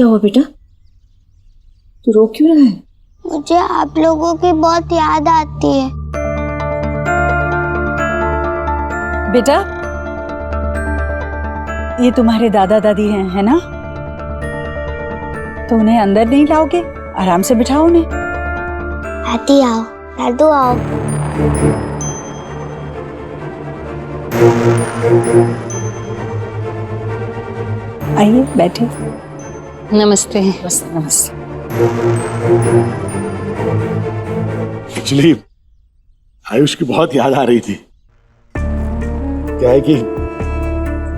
क्या हुआ बेटा, तू रो क्यों रहा है? मुझे आप लोगों की बहुत याद आती है। बेटा, ये तुम्हारे दादा दादी हैं, है ना? तो उन्हें अंदर नहीं लाओगे? आराम से बिठाओ उन्हें। दादी आओ, दादू आओ। आइए बैठे। नमस्ते। नमस्ते। एक्चुअली आयुष की बहुत याद आ रही थी। क्या है कि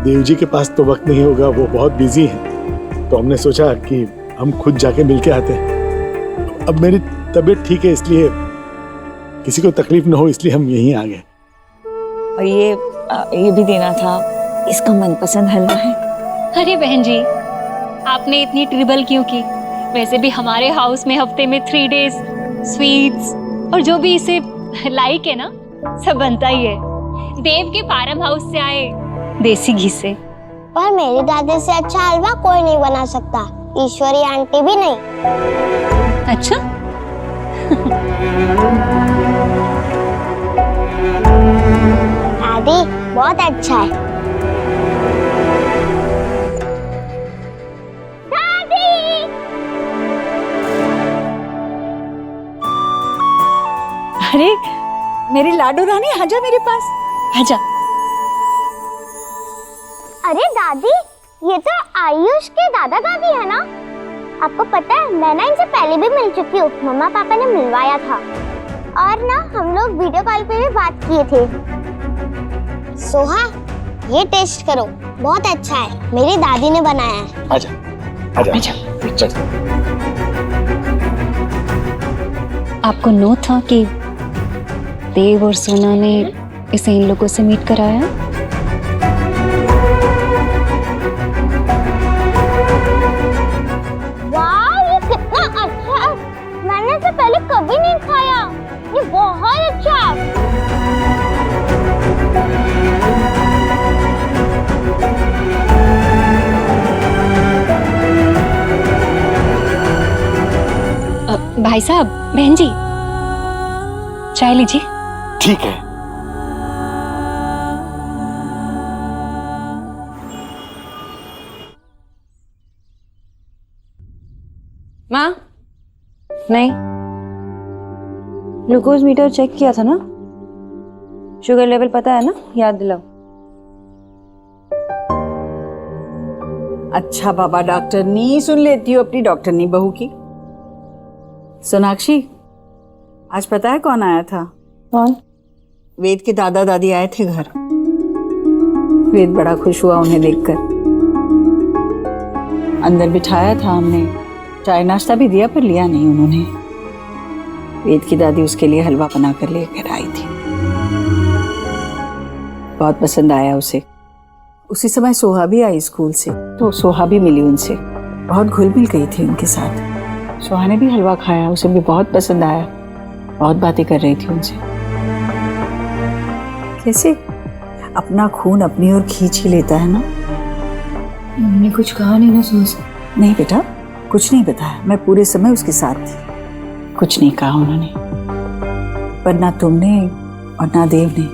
देव जी के पास तो वक्त नहीं होगा, वो बहुत बिजी हैं, तो हमने सोचा कि हम खुद जाके मिलके आते हैं। अब मेरी तबीयत ठीक है, इसलिए किसी को तकलीफ ना हो इसलिए हम यहीं आ गए। और ये भी देना था, इसका मनपसंद हलवा है। अरे बहन जी, आपने इतनी ट्रिबल क्यों की? वैसे भी हमारे हाउस में हफ्ते में 3 डेज स्वीट्स और जो भी इसे लाइक है ना, सब बनता ही है। देव के फार्म हाउस से आए देसी घी से। पर मेरी दादी से अच्छा हलवा कोई नहीं बना सकता, ईश्वरी आंटी भी नहीं। अच्छा। दादी बहुत अच्छा है। दादी! अरे मेरी लाडो रानी, आजा मेरे पास, आजा। अरे दादी, ये तो आयुष के दादा दादी है ना? आपको पता है, मैं ना इनसे पहले भी मिल चुकी हूँ, मम्मा पापा ने मिलवाया था और ना हम लोग वीडियो कॉल पे भी बात किए थे। सोहा, ये टेस्ट करो, बहुत अच्छा है, मेरी दादी ने बनाया है। आजा, आजा, आजा। आपको नो था कि देव और सोना ने इसे इन लोगों से मीट कराया? वाह, ये कितना अच्छा है, मैंने इसे पहले कभी नहीं खाया, ये बहुत अच्छा है। भाई साहब, बहन जी, चाय लीजिए। ठीक है। माँ, नहीं, ग्लूकोज मीटर चेक किया था ना? शुगर लेवल पता है ना? याद दिलाओ। अच्छा बाबा, डॉक्टरनी सुन लेती हो अपनी डॉक्टरनी बहू की। सोनाक्षी, आज पता है कौन आया था? कौन? वेद के दादा दादी आए थे घर। वेद बड़ा खुश हुआ उन्हें देखकर। अंदर बिठाया था हमने, चाय नाश्ता भी दिया, पर लिया नहीं उन्होंने। वेद की दादी उसके लिए हलवा बना कर लेकर आई थी। बहुत पसंद आया उसे। उसी समय सोहा भी आई स्कूल से, तो सोहा भी मिली उनसे, बहुत घुल मिल गई थी उनके साथ। सोहा ने भी हलवा खाया, उसे भी बहुत पसंद आया, बहुत बातें कर रही थी उनसे। कैसे अपना खून अपनी ओर खींच ही लेता है ना। उन्होंने कुछ कहा नहीं ना सुहास? नहीं बेटा, कुछ नहीं बताया, मैं पूरे समय उसके साथ थी, कुछ नहीं कहा उन्होंने। पर ना तुमने और ना देव ने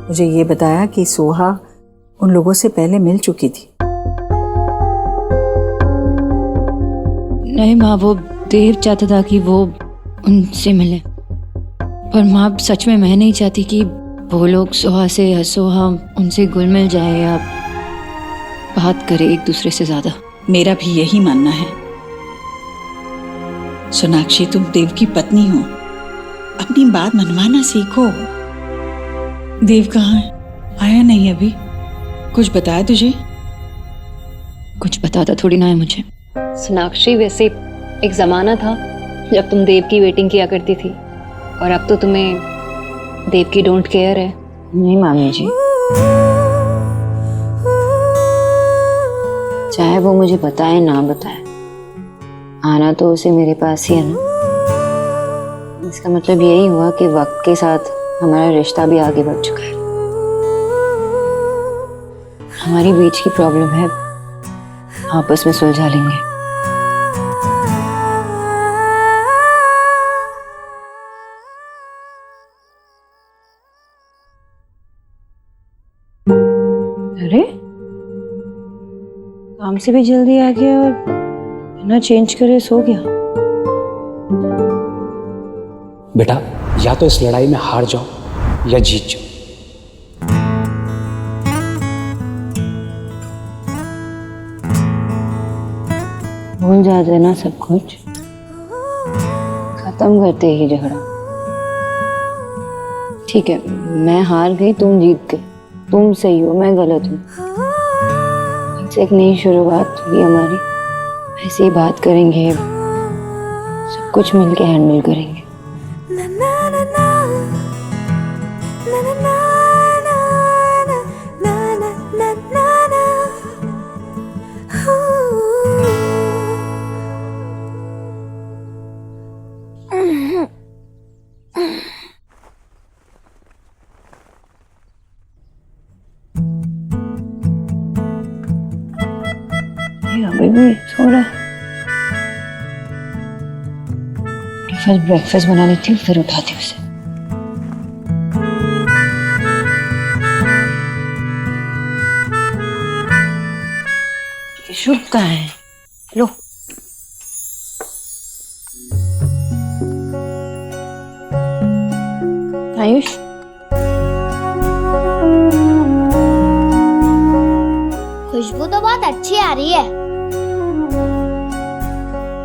मुझे ये बताया कि सोहा उन लोगों से पहले मिल चुकी थी। नहीं माँ, वो देव चाहता था कि वो उनसे मिले, पर माँ सच में मैं नहीं चाहती कि वो लोग सोहा से सोहा उनसे घुल मिल जाए या बात करे एक दूसरे से ज्यादा। मेरा भी यही मानना है। सोनाक्षी, तुम देव की पत्नी हो, अपनी बात मनवाना सीखो। देव कहाँ है? आया नहीं अभी? कुछ बताया तुझे? कुछ बताता थोड़ी ना है मुझे। सोनाक्षी, वैसे एक जमाना था जब तुम देव की वेटिंग किया करती थी, और अब तो तुम्हें देव की डोंट केयर है। नहीं मामी जी, चाहे वो मुझे बताए ना बताए, आना तो उसे मेरे पास ही है ना। इसका मतलब यही हुआ कि वक्त के साथ हमारा रिश्ता भी आगे बढ़ चुका है। हमारी बीच की प्रॉब्लम है, आपस में सुलझा लेंगे। काम से भी जल्दी आ गया और बिना चेंज करे सो गया। बेटा या तो इस लड़ाई में हार जाओ या जीत जाओ। भूल जाते ना सब कुछ, खत्म करते ही झगड़ा। ठीक है, मैं हार गई, तुम जीत गए, तुम सही हो, मैं गलत हूँ। से एक नई शुरुआत हुई हमारी, ऐसे ही बात करेंगे, सब कुछ मिलके हैंडल करेंगे। अभी भी सो रहा है। फर्स्ट ब्रेकफास्ट बना लेती हूँ, फिर उठाती हूँ उसे। शुभ कहाँ है? लो। आयुष, खुशबू तो बहुत अच्छी आ रही है।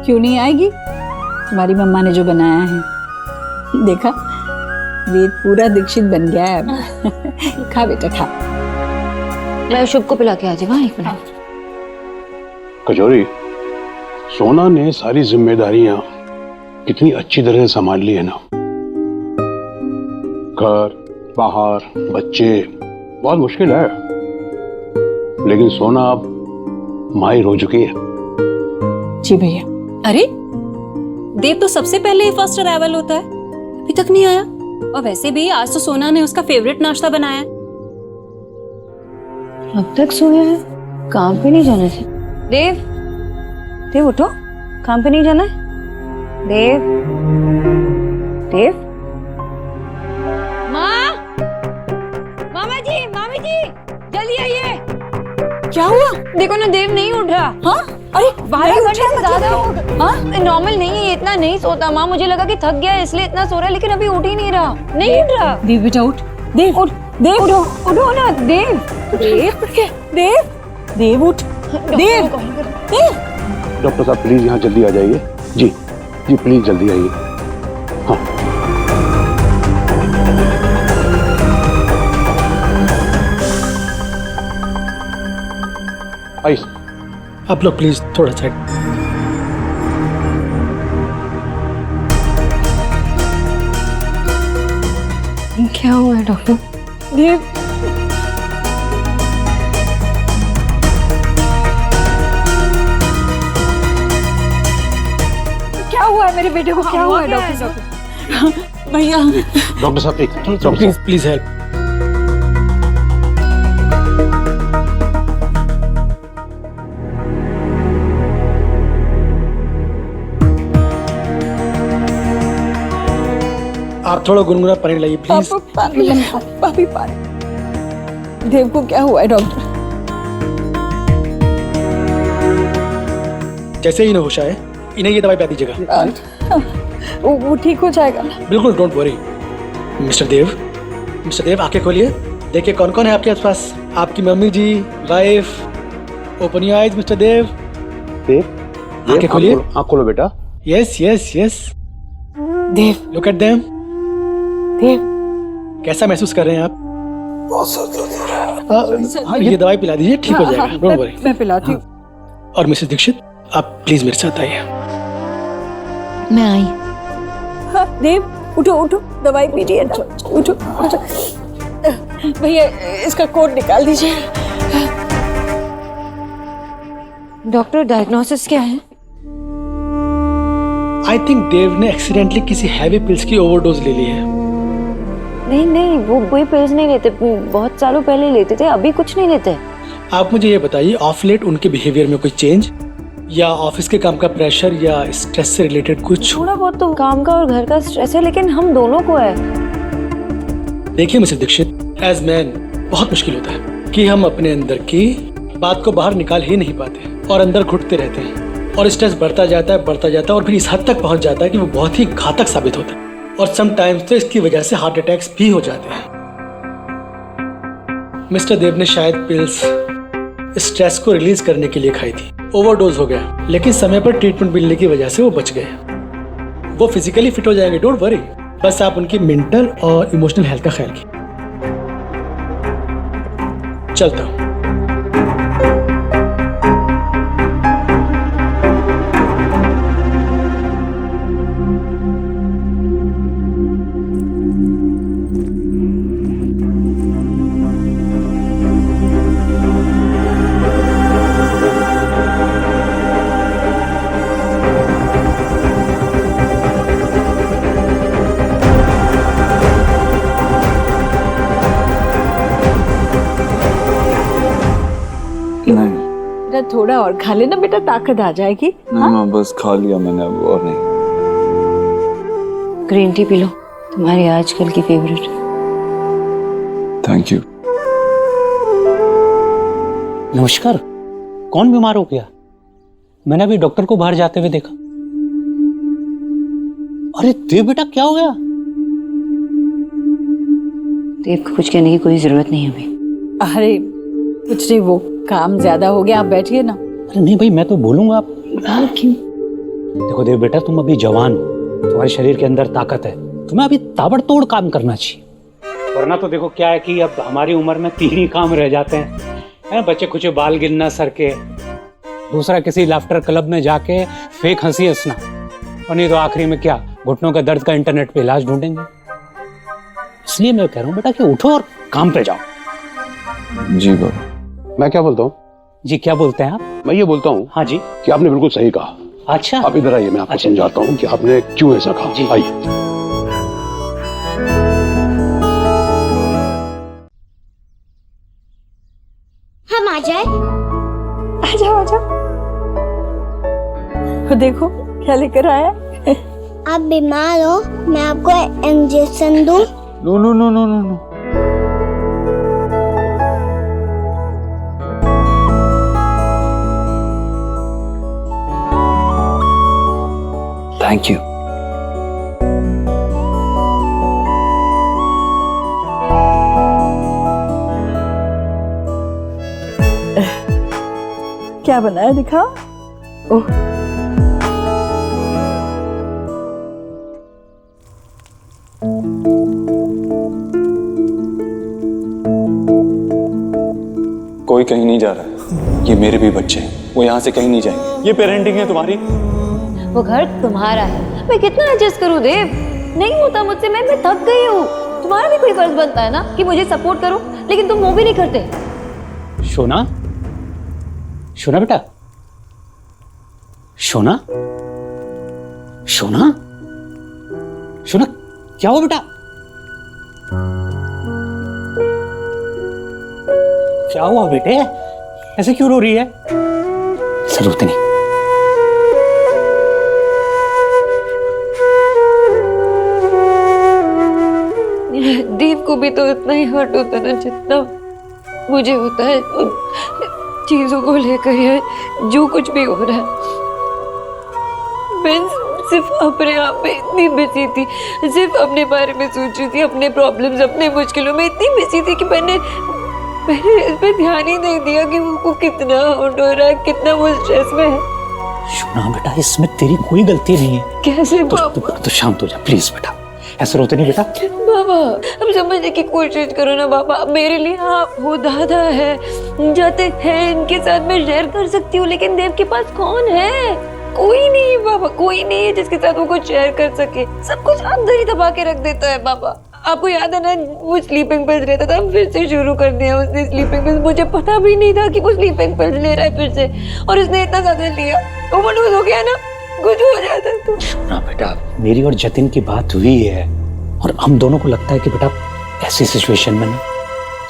क्यों नहीं आएगी? तुम्हारी मम्मा ने जो बनाया है, देखा वेद पूरा दीक्षित बन गया है अब। खा बेटा खा। मैं शुभ को पिला के आ जाऊँ। एक मिनट। कचौरी, सोना ने सारी जिम्मेदारियां कितनी अच्छी तरह से संभाल ली है ना। घर, बाहर, बच्चे, बहुत मुश्किल है, लेकिन सोना अब माहिर हो चुकी है। जी भैया। अरे देव तो सबसे पहले ही फर्स्ट अराइवल होता है, अभी तक नहीं आया। और वैसे भी आज तो सोना ने उसका फेवरेट नाश्ता बनाया है। अब तक सोया है, काम पे नहीं जाना है। देव, देव उठो, काम पे नहीं जाना है। देव, देव। मामा जी, मामी जी, जल्दी आइए। क्या हुआ? देखो ना, देव नहीं उठ रहा। हाँ? अरे 12 घंटे से ज्यादा हो गए। नॉर्मल नहीं है, इतना नहीं सोता। माँ, मुझे लगा कि थक गया है इसलिए इतना सो रहा है, लेकिन अभी उठ ही नहीं रहा। नहीं उठ रहा। देव बेटा उठ। देव उठ। देव उठो, उठो ना। देव, देव, देव, देव उठ। देव, देव। डॉक्टर साहब प्लीज यहाँ जल्दी आ जाइए। जी जी प्लीज जल्दी आइए। हाँ आइए। आप लोग प्लीज थोड़ा साइड। क्या हुआ है डॉक्टर? देव, क्या हुआ है मेरे बेटे को? क्या हुआ है डॉक्टर साहब? भैया। डॉक्टर साहब एक प्लीज प्लीज हेल्प। आप थोड़ा गुनगुना पानी लाइए प्लीज। पापी पानी। देव को क्या हुआ है डॉक्टर? जैसे ही ना होश आए, इन्हें ये दवाई पिला दीजिएगा। वो ठीक हो जाएगा। बिल्कुल, डोंट वरी। मिस्टर देव आंखें खोलिए, देखिए कौन कौन है आपके आसपास। आपकी mummy ji, wife. Open your eyes mister Dev. आंखें खोलिए। आँख खोलो बेटा। Yes yes yes. Dev, look at them. Dev, कैसा महसूस कर रहे हैं आप? बहुत दर्द। हाँ, ये दवाई पिला दीजिए, ठीक हो जाएगा, डोंट वरी। मैं पिलाती हूँ। और मिसेस दीक्षित, आप प्लीज मेरे साथ आइए। मैं आई। हाँ, देव उठो उठो, दवाई पीजिए ना। उठो उठो। भैया इसका कोट निकाल दीजिए। डॉक्टर, डायग्नोसिस क्या है? आई थिंक देव ने एक्सीडेंटली किसी हैवी पिल्स की ओवरडोज ले ली है। नहीं, वो कोई पिल्स नहीं लेते, बहुत सालों पहले लेते थे, अभी कुछ नहीं लेते। आप मुझे ये बताइए, ऑफ लेट उनके बिहेवियर में कोई चेंज, या ऑफिस के काम का प्रेशर, या स्ट्रेस से रिलेटेड कुछ? थोड़ा बहुत तो काम का और घर का स्ट्रेस है, लेकिन हम दोनों को है। देखिए मिसेस दीक्षित, एज मैन बहुत मुश्किल होता है कि हम अपने अंदर की बात को बाहर निकाल ही नहीं पाते और अंदर घुटते रहते हैं और स्ट्रेस बढ़ता जाता है और फिर इस हद तक पहुंच जाता है कि वो बहुत ही घातक साबित होता है और समटाइम्स तो इसकी वजह से हार्ट अटैक्स भी हो जाते हैं। मिस्टर देव ने शायद पिल्स स्ट्रेस को रिलीज करने के लिए खाई थी, ओवरडोज हो गया, लेकिन समय पर ट्रीटमेंट मिलने की वजह से वो बच गए। वो फिजिकली फिट हो जाएंगे, डोंट वरी, बस आप उनकी मेंटल और इमोशनल हेल्थ का ख्याल कीजिए। चलता हूँ। बेटा थोड़ा और खा लेना बेटा, ताकत आ जाएगी। नहीं माँ, बस खा लिया मैंने, अब और नहीं। ग्रीन टी पी लो, तुम्हारी आजकल की फेवरेट। Thank you. नमस्कार, कौन बीमार हो गया? मैंने अभी डॉक्टर को बाहर जाते हुए देखा। अरे देव बेटा, क्या हो गया? देव को कुछ कहने की कोई जरूरत नहीं है अभी। अरे कुछ नहीं, वो काम ज्यादा हो गया, आप बैठिए ना। अरे नहीं भाई, मैं तो बोलूंगा। आप क्यों? देखो देव बेटा, तुम अभी जवान हो, तुम्हारे शरीर के अंदर ताकत है, तुम्हें अभी ताबड़तोड़ काम करना चाहिए। वरना तो देखो क्या है कि अब हमारी उम्र में 3 ही काम रह जाते हैं, बच्चे कुछ बाल गिनना सर के, दूसरा किसी लाफ्टर क्लब में जाके फेक हंसी हंसना, और नहीं तो आखिरी में क्या, घुटनों का दर्द का इंटरनेट पे इलाज ढूंढेंगे। इसलिए मैं कह रहा हूँ बेटा कि उठो और काम पे जाओ। जी बाबा। मैं क्या बोलता हूँ? जी क्या बोलते हैं आप? मैं ये बोलता हूँ हाँ जी। कि आपने बिल्कुल सही कहा। अच्छा, आप इधर आइए, मैं आपको समझाता हूँ कि आपने क्यों ऐसा कहा। जी। आइए। हम आ जाए। आ जाओ आ जाओ। देखो क्या लेकर आया। आप बीमार हो, मैं आपको इंजेक्शन दूं? No no no no no no. Thank you. क्या बनाया दिखाओ। ओह कोई कहीं नहीं जा रहा है, ये मेरे भी बच्चे हैं, वो यहाँ से कहीं नहीं जाएंगे। ये पेरेंटिंग है तुम्हारी। वो घर तुम्हारा है, मैं कितना एडजस्ट करूं देव, नहीं होता मुझसे, मैं थक गई हूँ। तुम्हारा भी कोई फर्ज बनता है ना कि मुझे सपोर्ट करो, लेकिन तुम वो भी नहीं करते। शोना, शोना बेटा, शोना, शोना, शोना, क्या हुआ बेटा? क्या हुआ बेटे, ऐसे क्यों रो रही है? जरूरत नहीं। देव को भी तो इतना ही हर्ट होता है जितना मुझे होता है उन चीजों को लेकर, या जो कुछ भी हो रहा है। मैं सिर्फ अपने आप में इतनी बिजी थी, सिर्फ अपने बारे में सोच रही थी, अपने प्रॉब्लम्स, अपने मुश्किलों में इतनी बिजी थी कि मैंने इस पे ध्यान ही नहीं दिया कि वो कितना हर्ट हो रहा है, कितना वो स्ट्रेस में है। शोना बेटा, इसमें तेरी कोई गलती नहीं है। कैसे तो शांत हो जा प्लीज बेटा, ऐसे रोते नहीं बेटा। बाबा अब समझने की कोशिश करो ना बाबा, मेरे लिए आप वो दादा है, जाते हैं इनके साथ मैं शेयर कर सकती हूँ, लेकिन देव के पास कौन है? कोई नहीं है बाबा, कोई नहीं है जिसके साथ वो कुछ शेयर कर सके। सब कुछ अंदर ही दबा के रख देता है बाबा। आपको याद है ना, वो स्लीपिंग पिल्स लेता था, फिर से शुरू कर दिया उसने स्लीपिंग पिल्स। मुझे पता भी नहीं था कि वो स्लीपिंग पिल्स ले रहा है फिर से, और उसने इतना ज्यादा लिया, ओवरडोज हो गया ना, कुछ हो जाता तो। शोना बेटा, मेरी और जतिन की बात हुई है, और हम दोनों को लगता है कि बेटा ऐसी सिचुएशन में ना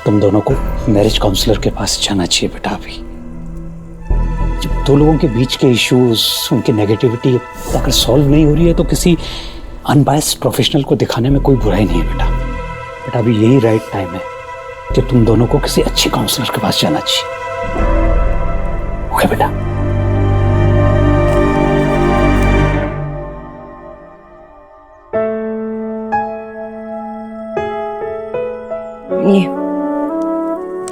तुम दोनों को मैरिज काउंसलर के पास जाना चाहिए बेटा। अभी जब दो लोगों के बीच के इश्यूज, उनकी नेगेटिविटी अगर सॉल्व नहीं हो रही है तो किसी अनबायस्ड प्रोफेशनल को दिखाने में कोई बुराई नहीं है बेटा। बेटा अभी यही राइट टाइम है कि तुम दोनों को किसी अच्छे काउंसलर के पास जाना चाहिए। ओके बेटा। ये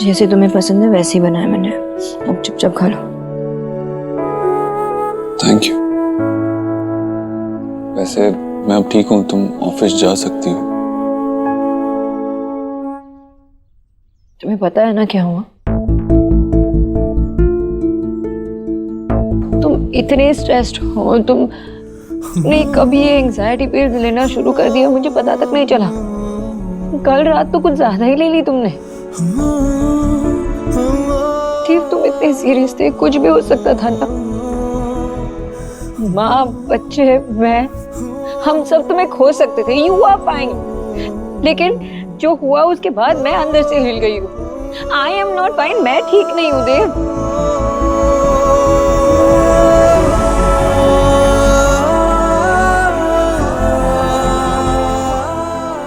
जैसे तुम्हें पसंद है वैसे ही बनाया मैंने, अब चुपचाप खा लो। Thank you. वैसे मैं अब ठीक हूँ, तुम ऑफिस जा सकती हो। तुम्हें पता है ना क्या हुआ? तुम इतने स्ट्रेस्ड हो, तुमने कभी ये एंजाइटी पिल्स लेना शुरू कर दिया, मुझे पता तक नहीं चला। कल रात तो कुछ ज्यादा ही ले ली तुमने। ठीक, तुम इतने सीरियस थे, कुछ भी हो सकता था ना। माँ, बच्चे, मैं, हम सब तुम्हें खो सकते थे। You are fine. लेकिन जो हुआ उसके बाद मैं अंदर से हिल गई हूँ। आई एम नॉट फाइन, मैं ठीक नहीं हूँ देव।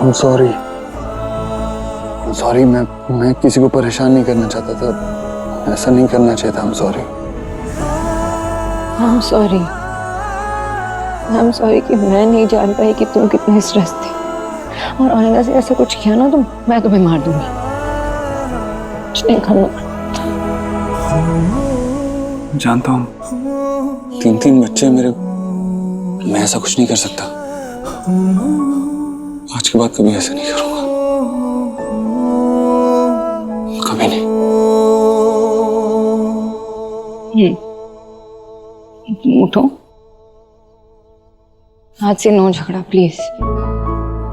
I'm sorry. I'm sorry, मैं किसी को परेशान नहीं करना चाहता था, ऐसा नहीं करना चाहिए था। I'm sorry. I'm sorry. I'm sorry कि मैं नहीं जान पाई कि तुम कितने स्ट्रेस थे, और आइंदा से ऐसा कुछ किया ना तुम, मैं तुम्हें मार दूंगी। कुछ नहीं करना। जानता हूँ 3 बच्चे मेरे, मैं ऐसा कुछ नहीं कर सकता। आज के बाद कभी ऐसा नहीं करूंगा, कभी नहीं। उठो, आज से नो झगड़ा प्लीज।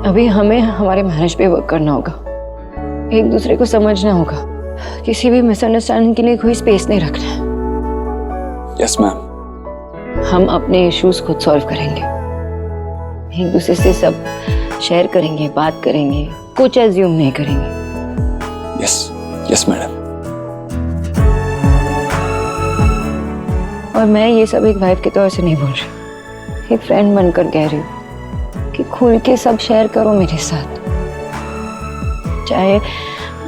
अभी हमें हमारे मैरिज पे वर्क करना होगा, एक दूसरे को समझना होगा, किसी भी मिसअंडरस्टैंडिंग के लिए कोई स्पेस नहीं रखना है। Yes ma'am. हम अपने इश्यूज खुद सॉल्व करेंगे, एक दूसरे से सब शेयर करेंगे, बात करेंगे, कुछ एज्यूम नहीं करेंगे। Yes yes madam. और मैं ये सब एक वाइफ के तौर से नहीं बोल रही, एक फ्रेंड बनकर कह रही हूँ कि खुल के सब शेयर करो मेरे साथ, चाहे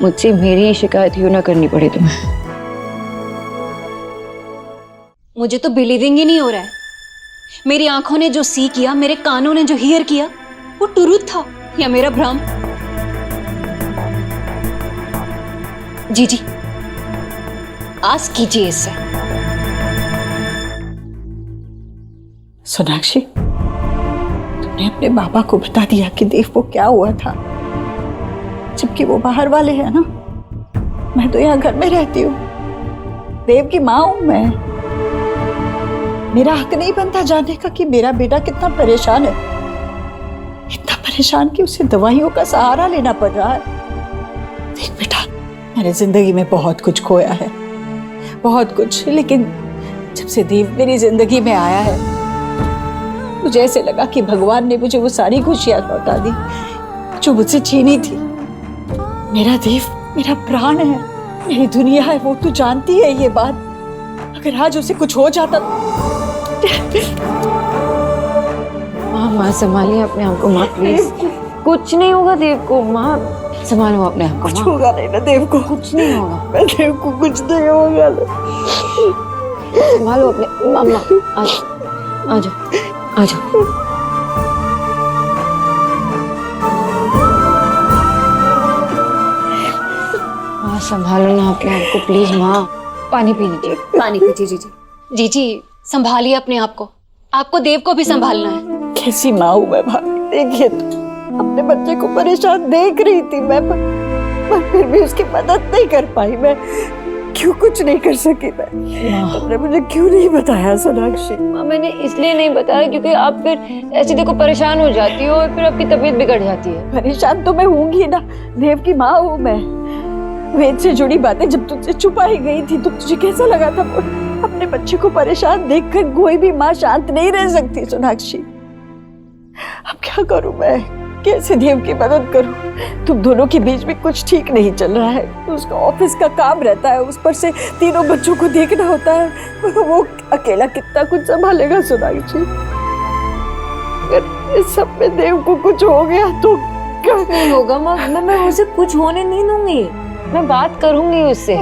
मुझसे मेरी शिकायत यूं ना करनी पड़े तुम्हें। मुझे तो बिलीविंग ही नहीं हो रहा है। मेरी आंखों ने जो सी किया, मेरे कानों ने जो हियर किया, वो ट्रूथ था या मेरा भ्रम? जी आज कीजिए इससे। सोनाक्षी, तुमने अपने बाबा को बता दिया कि देव को क्या हुआ था, जबकि वो बाहर वाले हैं ना। मैं तो यहाँ घर में रहती हूँ, देव की माँ हूं मैं। मेरा हक नहीं बनता जानने का कि मेरा बेटा कितना परेशान है, इतना परेशान कि उसे दवाइयों का सहारा लेना पड़ रहा है। देख बेटा, मैंने जिंदगी में बहुत कुछ खोया है, बहुत कुछ, लेकिन जब से देव मेरी जिंदगी में आया है, मुझे ऐसे लगा कि भगवान ने मुझे वो सारी खुशियां लौटा दी जो मुझसे छीनी थी। मेरा देव मेरा प्राण है, मेरी दुनिया है, वो तू जानती है ये बात। अगर आज उसे कुछ हो जाता। माँ संभालिए अपने आप को माँ प्लीज। कुछ नहीं होगा देव को, माँ संभालो अपने आप को। कुछ होगा नहीं ना देव को, कुछ नहीं होगा। मैं देव को कुछ नहीं होगा ना। संभालो अपने। मामा आ जाओ, आ जाओ। माँ संभालो ना अपने आप को प्लीज। माँ पानी पी लीजिए, पानी पीजिए। जी संभालिए अपने आप को, आपको देव को भी संभालना है। कैसी माँ हूँ मैं भाभी, देखिए तो अपने बच्चे को परेशान देख रही थी मैं, पर फिर भी उसकी मदद नहीं कर पाई। मैं क्यों कुछ नहीं कर सकी मैं? तुमने मुझे क्यों नहीं बताया सोनाक्षी? माँ मैंने इसलिए नहीं बताया क्योंकि आप फिर ऐसे देखो परेशान हो जाती हो और फिर आपकी तबीयत बिगड़ जाती है। परेशान तो मैं होंगी ना, देव की माँ हूँ मैं। वेद से जुड़ी बातें जब तुझसे छुपाई गई थी तो तुझे कैसा लगा था? अपने बच्चे को परेशान देखकर कोई भी माँ शांत नहीं रह सकती सोनाक्षी। अब क्या करूं मैं, कैसे देव की मदद करूं? तुम दोनों के बीच में कुछ ठीक नहीं चल रहा है। उसका ऑफिस का काम रहता है, उस पर से 3 बच्चों को देखना होता है, वो अकेला कितना कुछ संभालेगा सोनाक्षी? अगर इस सब में देव को कुछ हो गया तो क्या? नहीं होगा माँ, मैं उसे कुछ होने नहीं दूंगी। मैं बात करूंगी उससे।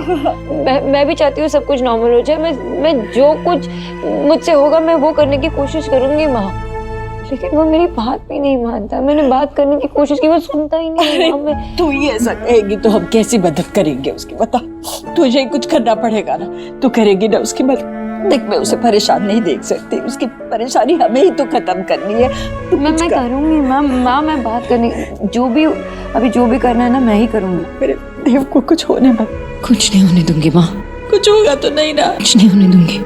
मैं भी चाहती हूँ सब कुछ नॉर्मल हो जाए। मैं जो कुछ मुझसे होगा मैं वो करने की कोशिश करूंगी माँ, लेकिन वो मेरी बात भी नहीं मानता। मैंने बात करने की कोशिश की, वो सुनता ही नहीं है। मैं तू ही ऐसा कहेगी तो हम कैसी मदद करेंगे उसकी, बता। तुझे ही कुछ करना पड़ेगा ना, तू करेगी ना उसकी मदद। देख मैं उसे परेशान नहीं देख सकती, उसकी परेशानी हमें ही तो खत्म करनी है। मैं करूंगी माँ, मैं बात करने जो भी करना है ना मैं ही करूंगी। मेरे देव को कुछ होने मत। कुछ नहीं होने दूंगी माँ, कुछ होगा तो नहीं ना? कुछ नहीं होने दूंगी।